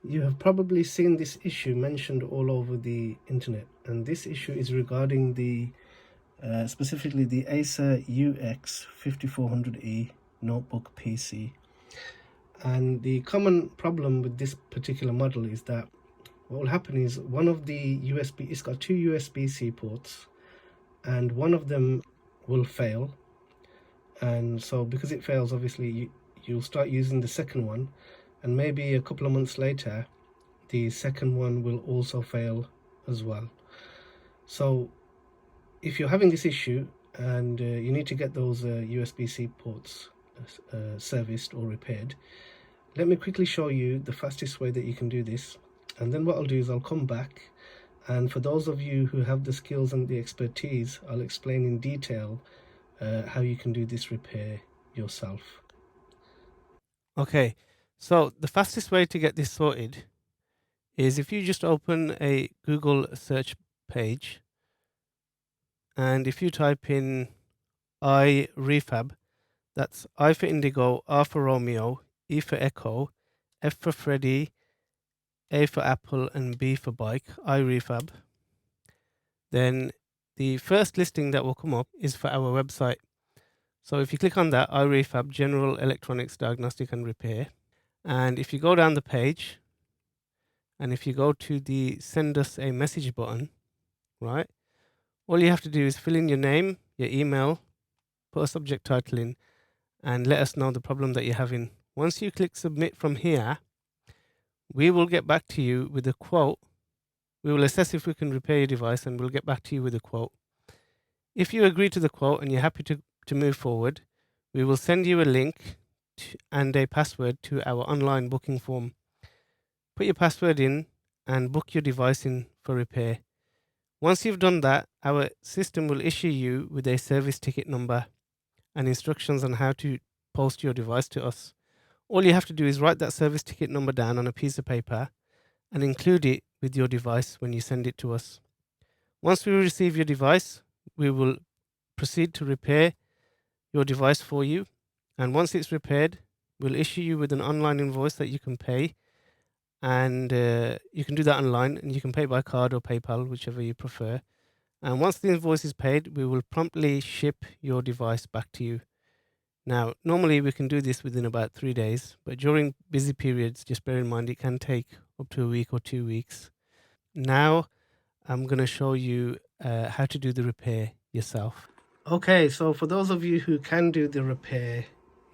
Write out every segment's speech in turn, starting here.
You have probably seen this issue mentioned all over the internet, and this issue is regarding the specifically the ASUS UX5400E notebook PC. And the common problem with this particular model is that what will happen is one of the USB, it's got two USB-C ports, and one of them will fail. And so because it fails, obviously you'll start using the second one, and maybe a couple of months later the second one will also fail as well. So if you're having this issue and you need to get those USB-C ports serviced or repaired, let me quickly show you the fastest way that you can do this, and then what I'll do is I'll come back, and for those of you who have the skills and the expertise, I'll explain in detail how you can do this repair yourself. Okay, so the fastest way to get this sorted is if you just open a Google search page, and if you type in iRefab, that's I for Indigo, R for Romeo, E for Echo, F for Freddy, A for Apple, and B for Bike, iRefab, then the first listing that will come up is for our website. So if you click on that, iRefab, General Electronics Diagnostic and Repair, and if you go down the page, and if you go to the send us a message button, right, all you have to do is fill in your name, your email, put a subject title in, and let us know the problem that you're having. Once you click submit from here, we will get back to you with a quote. We will assess if we can repair your device, and we'll get back to you with a quote. If you agree to the quote and you're happy to move forward, we will send you a link and a password to our online booking form. Put your password in and book your device in for repair. Once you've done that, our system will issue you with a service ticket number and instructions on how to post your device to us. All you have to do is write that service ticket number down on a piece of paper and include it with your device when you send it to us. Once we receive your device, we will proceed to repair your device for you. And once it's repaired, we'll issue you with an online invoice that you can pay. And you can do that online, and you can pay by card or PayPal, whichever you prefer. And once the invoice is paid, we will promptly ship your device back to you. Now, normally we can do this within about 3 days, but during busy periods, just bear in mind it can take up to a week or 2 weeks. Now, I'm going to show you how to do the repair yourself. Okay, so for those of you who can do the repair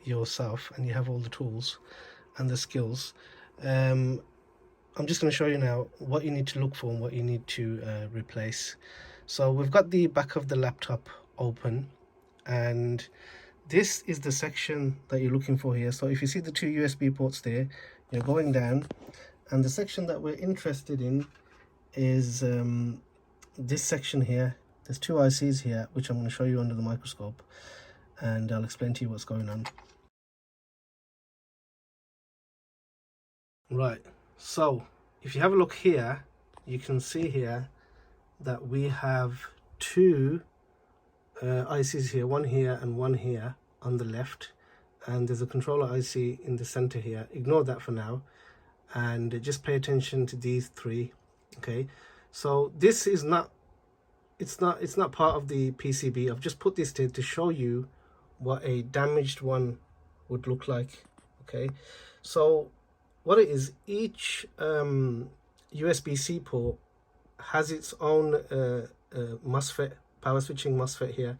yourself and you have all the tools and the skills, I'm just going to show you now what you need to look for and what you need to replace. So we've got the back of the laptop open, and this is the section that you're looking for here. So if you see the two USB ports there, you're going down, and the section that we're interested in is this section here. There's two ICs here, which I'm going to show you under the microscope, and I'll explain to you what's going on. Right, so if you have a look here, you can see here that we have two ICs here, one here and one here on the left, and there's a controller IC in the center here. Ignore that for now, and just pay attention to these three. Okay, so this is not, it's not part of the PCB. I've just put this to show you what a damaged one would look like. Okay, so what it is, each USB-C port has its own MOSFET, power switching MOSFET here,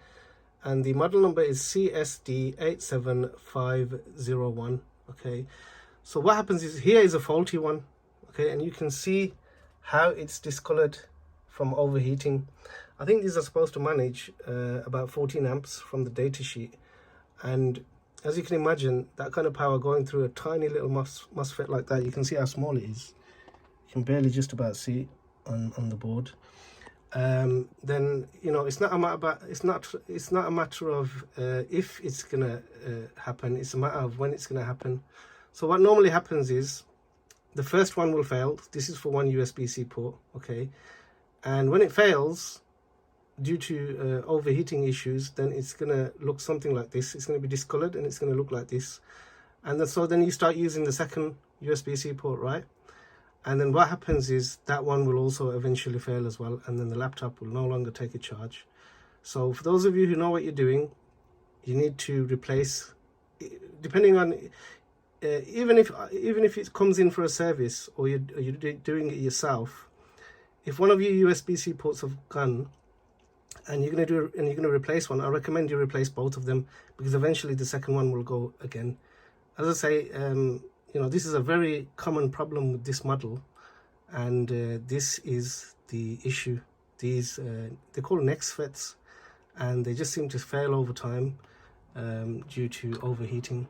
and the model number is CSD87501. Okay, so what happens is here is a faulty one. Okay, and you can see how it's discolored from overheating. I think these are supposed to manage about 14 amps from the data sheet, and as you can imagine, that kind of power going through a tiny little MOSFET like that, you can see how small it is. You can barely just about see it on the board. Then you know, it's not a matter of if it's gonna happen. It's a matter of when it's gonna happen. So what normally happens is the first one will fail. This is for one USB-C port, okay, and when it fails due to overheating issues, then it's gonna look something like this. It's gonna be discolored and it's gonna look like this. And so then you start using the second USB-C port, right? and then what happens is that one will also eventually fail as well, and then the laptop will no longer take a charge. So for those of you who know what you're doing, you need to replace, depending on even if it comes in for a service, or you're doing it yourself, if one of your USB-C ports have gone and you're going to replace one, I recommend you replace both of them, because eventually the second one will go again. As I say, you know, this is a very common problem with this model, and this is the issue. These they're called MOSFETs, and they just seem to fail over time due to overheating.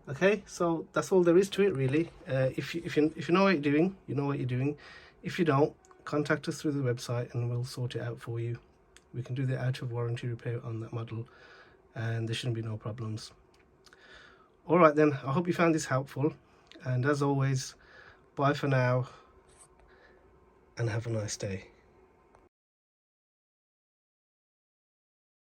Okay, so that's all there is to it, really. If you know what you're doing, you know what you're doing. If you don't, contact us through the website and we'll sort it out for you. We can do the out of warranty repair on that model, and there shouldn't be no problems. All right then, I hope you found this helpful, and as always, bye for now and have a nice day.